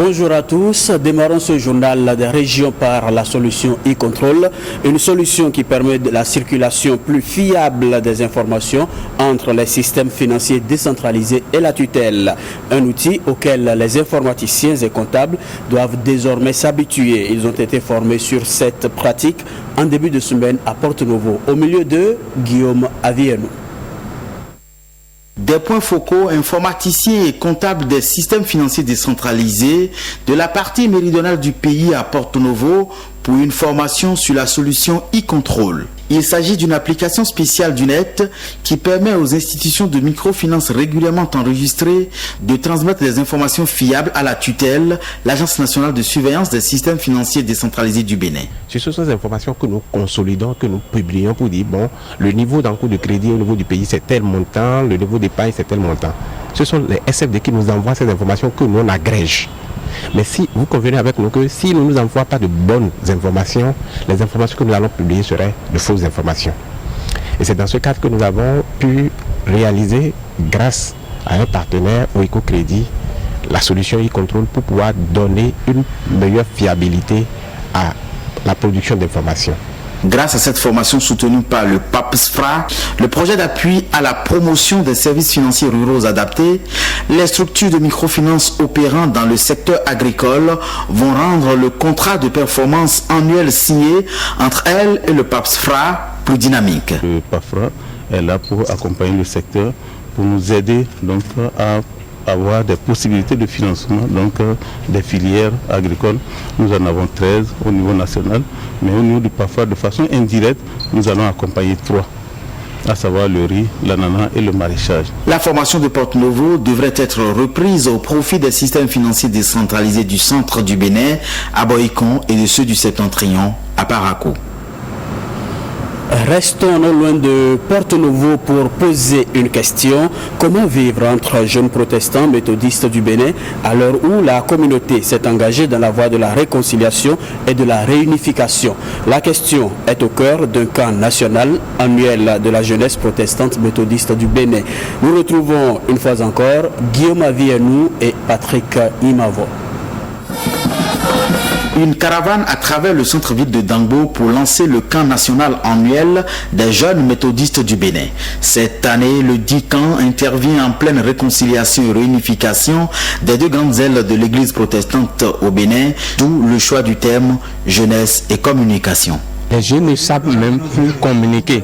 Bonjour à tous, démarrons ce journal des régions par la solution e-control, une solution qui permet la circulation plus fiable des informations entre les systèmes financiers décentralisés et la tutelle. Un outil auquel les informaticiens et comptables doivent désormais s'habituer. Ils ont été formés sur cette pratique en début de semaine à Porto-Novo. Au milieu d'eux, Guillaume Avienou. Des points focaux informaticiens et comptables des systèmes financiers décentralisés de la partie méridionale du pays à Porto-Novo pour une formation sur la solution e-control. Il s'agit d'une application spéciale du net qui permet aux institutions de microfinance régulièrement enregistrées de transmettre des informations fiables à la tutelle, l'Agence nationale de surveillance des systèmes financiers décentralisés du Bénin. Ce sont ces informations que nous consolidons, que nous publions pour dire, bon, le niveau d'encours de crédit au niveau du pays c'est tel montant, le niveau d'épargne c'est tel montant. Ce sont les SFD qui nous envoient ces informations que nous on agrège. Mais si vous convenez avec nous que si nous ne nous envoient pas de bonnes informations, les informations que nous allons publier seraient de fausses informations. Et c'est dans ce cadre que nous avons pu réaliser, grâce à un partenaire au EcoCrédit, la solution e-control pour pouvoir donner une meilleure fiabilité à la production d'informations. Grâce à cette formation soutenue par le PAPSFRA, le projet d'appui à la promotion des services financiers ruraux adaptés, les structures de microfinance opérant dans le secteur agricole vont rendre le contrat de performance annuel signé entre elles et le PAPSFRA plus dynamique. Le PAPSFRA est là pour accompagner le secteur, pour nous aider donc à avoir des possibilités de financement, donc des filières agricoles. Nous en avons 13 au niveau national, mais au niveau du PAPSFRA, de façon indirecte, nous allons accompagner 3, à savoir le riz, l'ananas et le maraîchage. La formation de Porto-Novo devrait être reprise au profit des systèmes financiers décentralisés du centre du Bénin, à Boïcon, et de ceux du septentrion, à Parakou. Restons non loin de Porto-Novo pour poser une question. Comment vivre entre jeunes protestants méthodistes du Bénin à l'heure où la communauté s'est engagée dans la voie de la réconciliation et de la réunification? La question est au cœur d'un camp national annuel de la jeunesse protestante méthodiste du Bénin. Nous retrouvons une fois encore Guillaume Avienou et Patrick Imavo. Une caravane à travers le centre-ville de Dangbo pour lancer le camp national annuel des jeunes méthodistes du Bénin. Cette année, le dit camp intervient en pleine réconciliation et réunification des deux grandes ailes de l'église protestante au Bénin, d'où le choix du thème jeunesse et communication. Les jeunes ne savent même plus communiquer.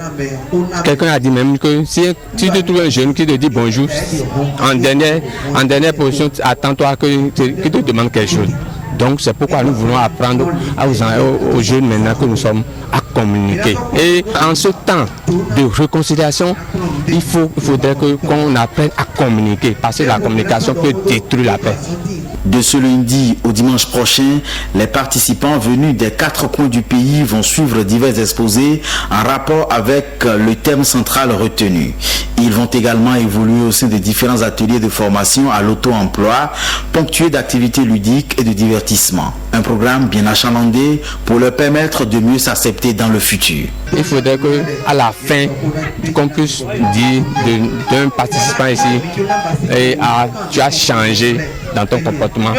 Quelqu'un a dit même que si tu trouves un jeune qui te dit bonjour, en dernière position, attends-toi qu'il te demande quelque chose. Donc c'est pourquoi nous voulons apprendre aux jeunes maintenant que nous sommes à communiquer. Et en ce temps de réconciliation, il faudrait qu'on apprenne à communiquer, parce que la communication peut détruire la paix. De ce lundi au dimanche prochain, les participants venus des 4 coins du pays vont suivre divers exposés en rapport avec le thème central retenu. Ils vont également évoluer au sein de différents ateliers de formation à l'auto-emploi, ponctués d'activités ludiques et de divertissement. Un programme bien achalandé pour leur permettre de mieux s'accepter dans le futur. Il faudrait qu'à la fin, qu'on puisse dire d'un participant ici, tu as changé dans ton comportement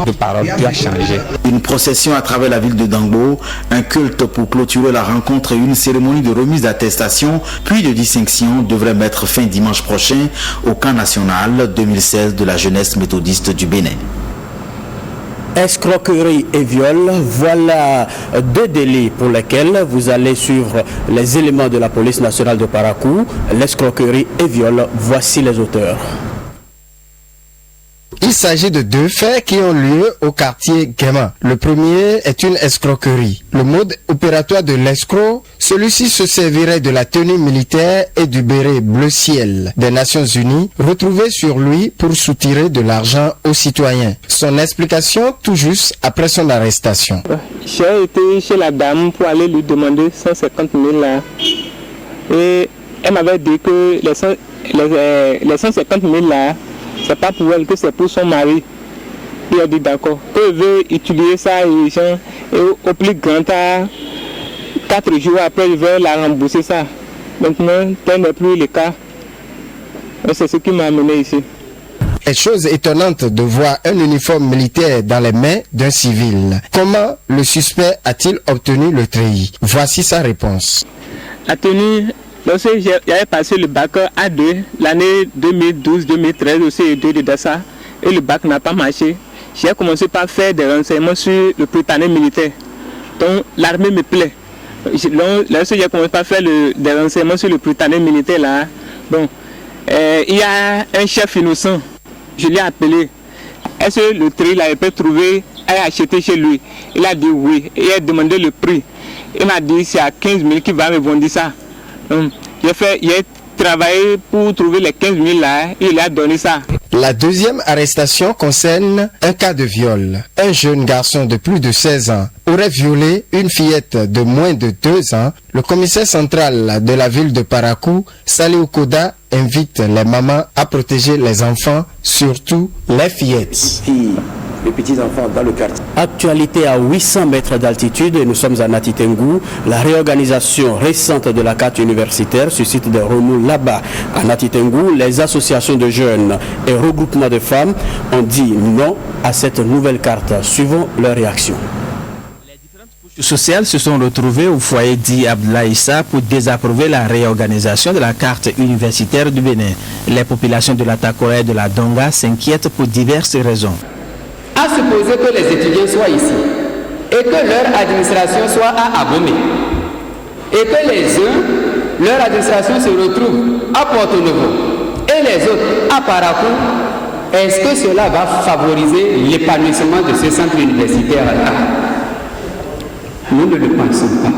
de parole, tu as changé. Une procession à travers la ville de Dangbo, un culte pour clôturer la rencontre et une cérémonie de remise d'attestation, puis de distinction devrait mettre fin dimanche prochain au camp national 2016 de la jeunesse méthodiste du Bénin. Escroquerie et viol, voilà 2 délits pour lesquels vous allez suivre les éléments de la police nationale de Parakou. L'escroquerie et viol, voici les auteurs. Il s'agit de 2 faits qui ont lieu au quartier Guéma. Le premier est une escroquerie. Le mode opératoire de l'escroc, celui-ci se servirait de la tenue militaire et du béret bleu ciel des Nations Unies retrouvé sur lui pour soutirer de l'argent aux citoyens. Son explication tout juste après son arrestation. J'ai été chez la dame pour aller lui demander 150 000 là. Et elle m'avait dit que les 150 000 là, c'est pas pour elle, que c'est pour son mari. Il a dit d'accord, que veut utiliser ça et au plus grand tard, 4 jours après, il veut la rembourser ça. Maintenant, tel n'est plus le cas. C'est ce qui m'a amené ici. est chose étonnante de voir un uniforme militaire dans les mains d'un civil. Comment le suspect a-t-il obtenu le treillis? Voici sa réponse. La tenue, lorsque j'avais passé le bac A2, l'année 2012-2013 aussi aidé de ça, et le bac n'a pas marché, j'ai commencé par faire des renseignements sur le Britannique militaire. Donc l'armée me plaît. Lorsque j'ai commencé par faire des renseignements sur le Britannique militaire là, bon, il y a un chef innocent, je l'ai appelé. Est-ce que le treillis il peut trouver et acheter chez lui? Il a dit oui, et il a demandé le prix. Il m'a dit c'est à 15 000 qu'il va me vendre ça. J'ai travaillé pour trouver les 15 000 là, et il a donné ça. La deuxième arrestation concerne un cas de viol. Un jeune garçon de plus de 16 ans aurait violé une fillette de moins de 2 ans. Le commissaire central de la ville de Parakou, Saliou Koda, invite les mamans à protéger les enfants, surtout les fillettes. Les petits-enfants dans le quartier. Actualité à 800 mètres d'altitude, nous sommes à Nati Tengou. La réorganisation récente de la carte universitaire suscite des remous là-bas. À Nati Tengou, les associations de jeunes et regroupements de femmes ont dit non à cette nouvelle carte. Suivons leur réaction. Les sociales se sont retrouvées au foyer dit Abdoulaye Issa pour désapprouver la réorganisation de la carte universitaire du Bénin. Les populations de la Takora et de la Donga s'inquiètent pour diverses raisons. À supposer que les étudiants soient ici et que leur administration soit à Abomey et que les uns, leur administration se retrouve à Porto-Novo et les autres à Parakou, est-ce que cela va favoriser l'épanouissement de ce centre universitaire-là? Nous ne le pensons pas.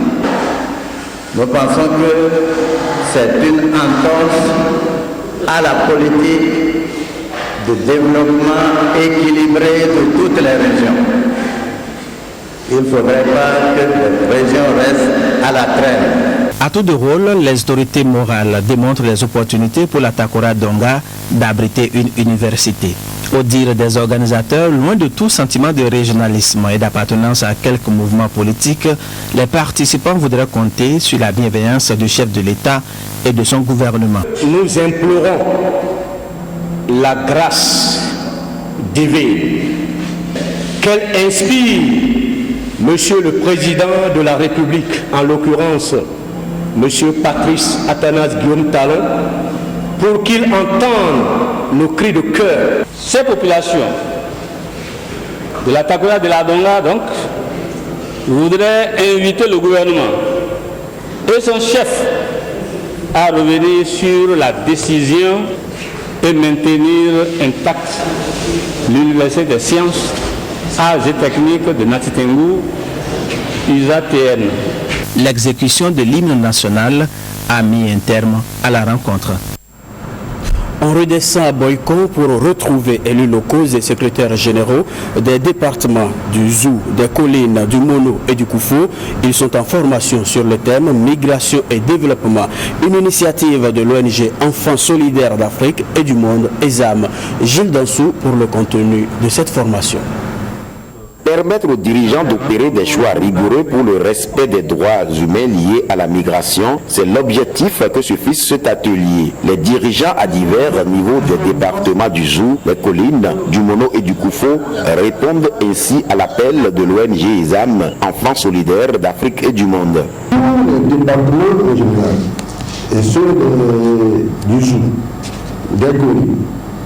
Nous pensons que c'est une entorse à la politique de développement équilibré de toutes les régions. Il ne faudrait pas que les régions restent à la traîne. À tour de rôle, les autorités morales démontrent les opportunités pour la Takora Donga d'abriter une université. Au dire des organisateurs, loin de tout sentiment de régionalisme et d'appartenance à quelques mouvements politiques, les participants voudraient compter sur la bienveillance du chef de l'État et de son gouvernement. Nous implorons la grâce divine qu'elle inspire Monsieur le Président de la République, en l'occurrence Monsieur Patrice Athanase Guillaume Talon, pour qu'il entende nos cris de cœur. Ces populations de la Takora de la Donga, donc, voudraient inviter le gouvernement et son chef à revenir sur la décision et maintenir intacte l'Université des sciences, arts et techniques de Nati Tengou, USATN. L'exécution de l'hymne national a mis un terme à la rencontre. On redescend à Boycon pour retrouver élus locaux et secrétaires généraux des départements du Zou, des collines, du Mono et du Koufou. Ils sont en formation sur le thème Migration et développement, une initiative de l'ONG Enfants solidaires d'Afrique et du monde, ESAM. Gilles Dansou pour le contenu de cette formation. Permettre aux dirigeants d'opérer des choix rigoureux pour le respect des droits humains liés à la migration, c'est l'objectif que se fixe cet atelier. Les dirigeants à divers niveaux des départements du Zou, des collines, du Mono et du Koufou répondent ainsi à l'appel de l'ONG ESAM, Enfants solidaires d'Afrique et du monde. Les départements en général, et ceux du Zou, des collines,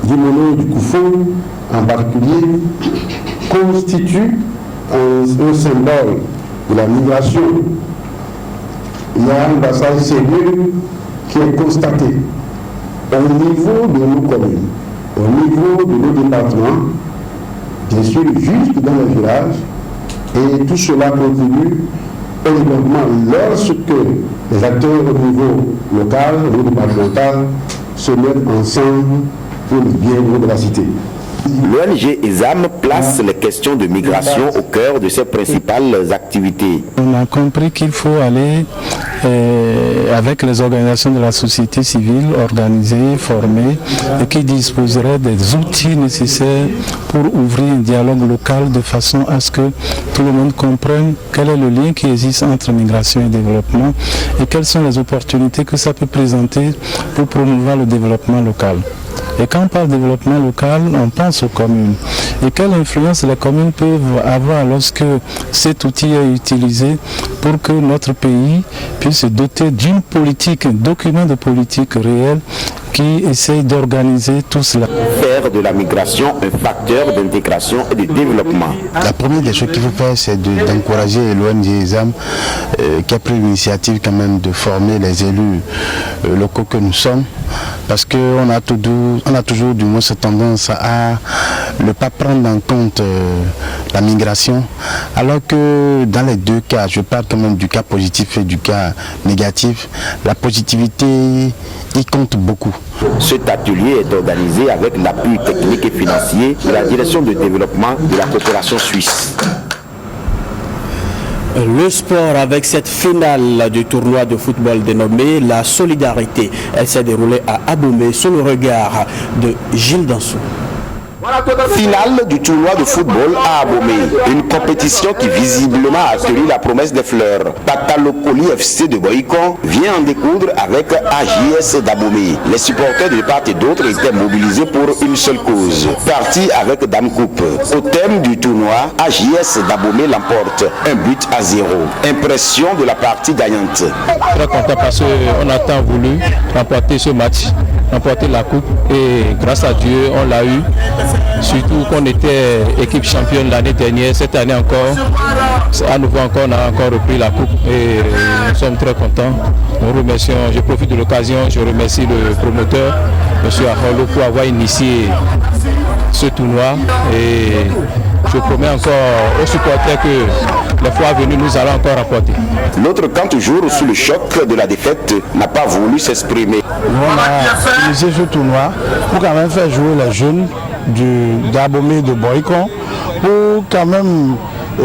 du Mono et du Koufou en particulier, constitue un symbole de la migration. Il y a un passage sérieux qui est constaté au niveau de nos communes, au niveau de nos départements, bien sûr jusque dans les villages, et tout cela contribue au développement lorsque les acteurs au niveau local, au niveau départemental, se mettent ensemble pour le bien de la cité. L'ONG ESAM place les questions de migration au cœur de ses principales activités. On a compris qu'il faut aller avec les organisations de la société civile organisées, formées et qui disposeraient des outils nécessaires pour ouvrir un dialogue local de façon à ce que tout le monde comprenne quel est le lien qui existe entre migration et développement et quelles sont les opportunités que ça peut présenter pour promouvoir le développement local. Et quand on parle de développement local, on pense aux communes. Et quelle influence les communes peuvent avoir lorsque cet outil est utilisé pour que notre pays puisse se doter d'une politique, un document de politique réel qui essaye d'organiser tout cela. Faire de la migration un facteur d'intégration et de développement. La première des choses qu'il faut faire, c'est d'encourager l'ONG ESAM qui a pris l'initiative quand même de former les élus locaux que nous sommes, parce qu'on a toujours du moins cette tendance à ne pas prendre en compte la migration, alors que dans les deux cas, je parle quand même du cas positif et du cas négatif, la positivité y compte beaucoup. Cet atelier est organisé avec l'appui technique et financier de la Direction de développement de la coopération suisse. Le sport avec cette finale du tournoi de football dénommé La Solidarité. Elle s'est déroulée à Abomey sous le regard de Gilles Dansou. Finale du tournoi de football à Abomey, une compétition qui visiblement a tenu la promesse des fleurs. Patalokoli FC de Boïkon vient en découdre avec AJS d'Abomey. Les supporters de part et d'autre étaient mobilisés pour une seule cause, partie avec Dame Coupe. Au thème du tournoi, AJS d'Abomey l'emporte 1-0. Impression de la partie gagnante. Très content parce qu'on a tant voulu remporter ce match, remporter la coupe, et grâce à Dieu on l'a eu. Surtout qu'on était équipe championne l'année dernière, cette année encore, à nouveau encore, on a encore repris la coupe et nous sommes très contents. Nous remercions, je profite de l'occasion, je remercie le promoteur, M. Afalo, pour avoir initié ce tournoi, et je promets encore aux supporters que les fois venues, nous allons encore remporter. L'autre camp, toujours sous le choc de la défaite, n'a pas voulu s'exprimer. On a utilisé ce tournoi pour quand même faire jouer les jeunes d'Abomey de Boïkon, pour quand même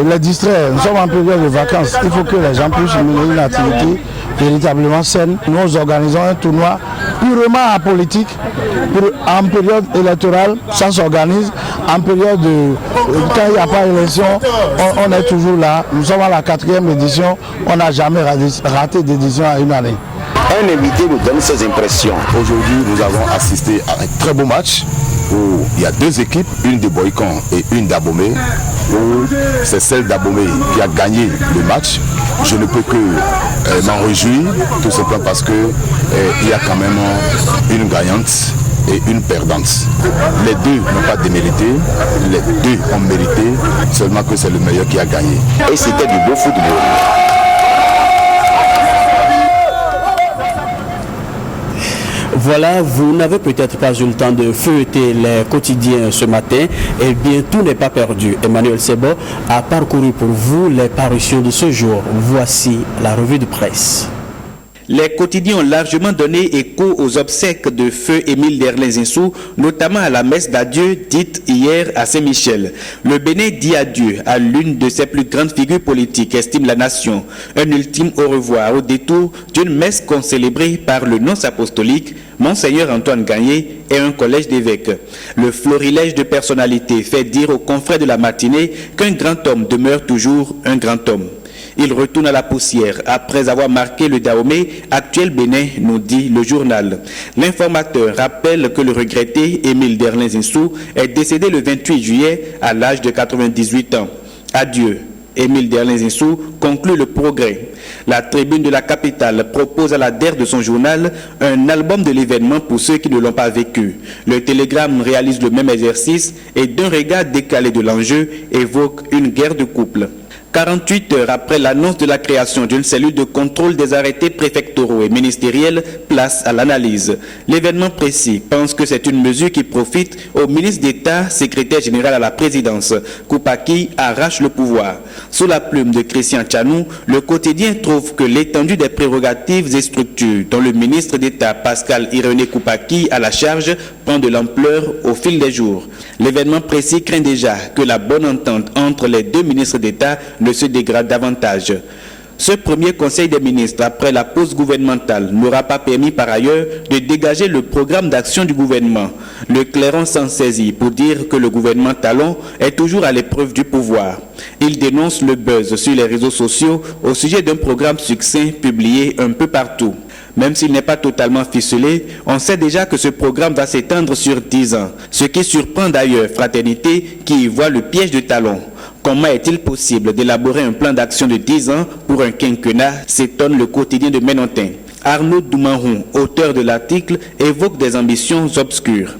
les distraire. Nous sommes en période de vacances, il faut que les gens puissent mener une activité véritablement saine. Nous organisons un tournoi purement apolitique. En période électorale, ça s'organise. En période quand il n'y a pas d'élection, on est toujours là. Nous sommes à la 4e édition, on n'a jamais raté d'édition à une année. Un invité nous donne ses impressions. Aujourd'hui, nous avons assisté à un très beau match où il y a deux équipes, une de Boïkon et une d'Abomey, où c'est celle d'Abomey qui a gagné le match. Je ne peux que m'en réjouir, tout simplement parce que il y a quand même une gagnante et une perdante. Les deux n'ont pas démérité, les deux ont mérité, seulement que c'est le meilleur qui a gagné. Et c'était du beau football. Voilà, vous n'avez peut-être pas eu le temps de feuilleter les quotidiens ce matin. Eh bien, tout n'est pas perdu. Emmanuel Sebo a parcouru pour vous les parutions de ce jour. Voici la revue de presse. Les quotidiens ont largement donné écho aux obsèques de feu Émile Derlin-Zinsou, notamment à la messe d'adieu dite hier à Saint-Michel. Le Bénin dit adieu à l'une de ses plus grandes figures politiques, estime la nation. Un ultime au revoir au détour d'une messe concélébrée par le nonce apostolique, Monseigneur Antoine Gagné, et un collège d'évêques. Le florilège de personnalités fait dire aux confrères de la matinée qu'un grand homme demeure toujours un grand homme. Il retourne à la poussière après avoir marqué le Dahomey, actuel Bénin, nous dit le journal. L'informateur rappelle que le regretté Émile Derlin-Zinsou est décédé le 28 juillet à l'âge de 98 ans. Adieu. Émile Derlin-Zinsou conclut le Progrès. La Tribune de la capitale propose à la DER de son journal un album de l'événement pour ceux qui ne l'ont pas vécu. Le Télégramme réalise le même exercice et d'un regard décalé de l'enjeu évoque une guerre de couple. 48 heures après l'annonce de la création d'une cellule de contrôle des arrêtés préfectoraux et ministériels, place à l'analyse. L'événement précis pense que c'est une mesure qui profite au ministre d'État, secrétaire général à la présidence. Koupaki arrache le pouvoir. Sous la plume de Christian Tchanou, le quotidien trouve que l'étendue des prérogatives et structures dont le ministre d'État Pascal Irénée Koupaki a la charge prend de l'ampleur au fil des jours. L'événement précis craint déjà que la bonne entente entre les deux ministres d'État ne se dégrade davantage. Ce premier conseil des ministres, après la pause gouvernementale, n'aura pas permis par ailleurs de dégager le programme d'action du gouvernement. Le clairon s'en saisit pour dire que le gouvernement Talon est toujours à l'épreuve du pouvoir. Il dénonce le buzz sur les réseaux sociaux au sujet d'un programme succinct publié un peu partout. Même s'il n'est pas totalement ficelé, on sait déjà que ce programme va s'étendre sur 10 ans. Ce qui surprend d'ailleurs Fraternité qui y voit le piège de Talon. Comment est-il possible d'élaborer un plan d'action de 10 ans pour un quinquennat, s'étonne le quotidien de Ménontin. Arnaud Doumarron, auteur de l'article, évoque des ambitions obscures.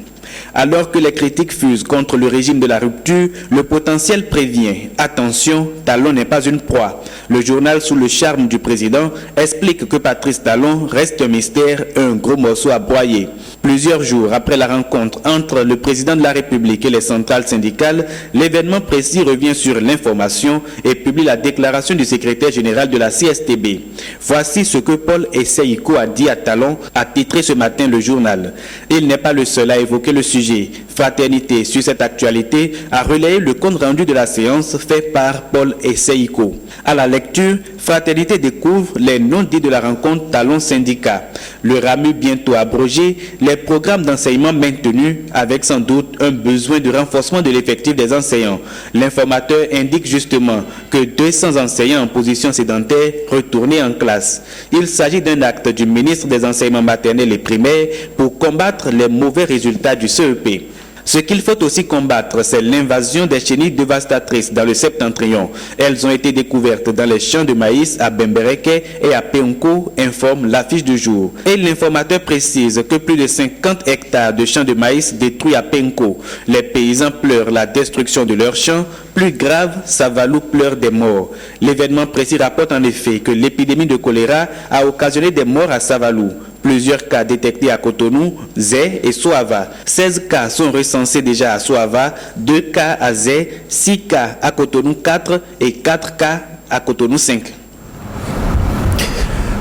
Alors que les critiques fusent contre le régime de la rupture, le potentiel prévient. Attention, Talon n'est pas une proie. Le journal sous le charme du président explique que Patrice Talon reste un mystère, un gros morceau à broyer. Plusieurs jours après la rencontre entre le président de la République et les centrales syndicales, l'événement précis revient sur l'information et publie la déclaration du secrétaire général de la CSTB. Voici ce que Paul Esseïko a dit à Talon, a titré ce matin le journal. Il n'est pas le seul à évoquer le sujet. Fraternité, sur cette actualité, a relayé le compte rendu de la séance fait par Paul Esseïko. À la lecture, Fraternité découvre les non-dits de la rencontre Talon-Syndicat. Le RAMU bientôt abrogé, les programmes d'enseignement maintenus avec sans doute un besoin de renforcement de l'effectif des enseignants. L'informateur indique justement que 200 enseignants en position sédentaire retournés en classe. Il s'agit d'un acte du ministre des enseignements maternels et primaires pour combattre les mauvais résultats du CEP. Ce qu'il faut aussi combattre, c'est l'invasion des chenilles dévastatrices dans le septentrion. Elles ont été découvertes dans les champs de maïs à Bembereke et à Peonko, informe l'affiche du jour. Et l'informateur précise que plus de 50 hectares de champs de maïs détruits à Peonko. Les paysans pleurent la destruction de leurs champs. Plus grave, Savalou pleure des morts. L'événement précis rapporte en effet que l'épidémie de choléra a occasionné des morts à Savalou. Plusieurs cas détectés à Cotonou, Zé et Soava. 16 cas sont recensés déjà à Soava, 2 cas à Zé, 6 cas à Cotonou 4 et 4 cas à Cotonou 5.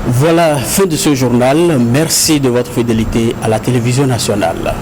Voilà, fin de ce journal. Merci de votre fidélité à la télévision nationale.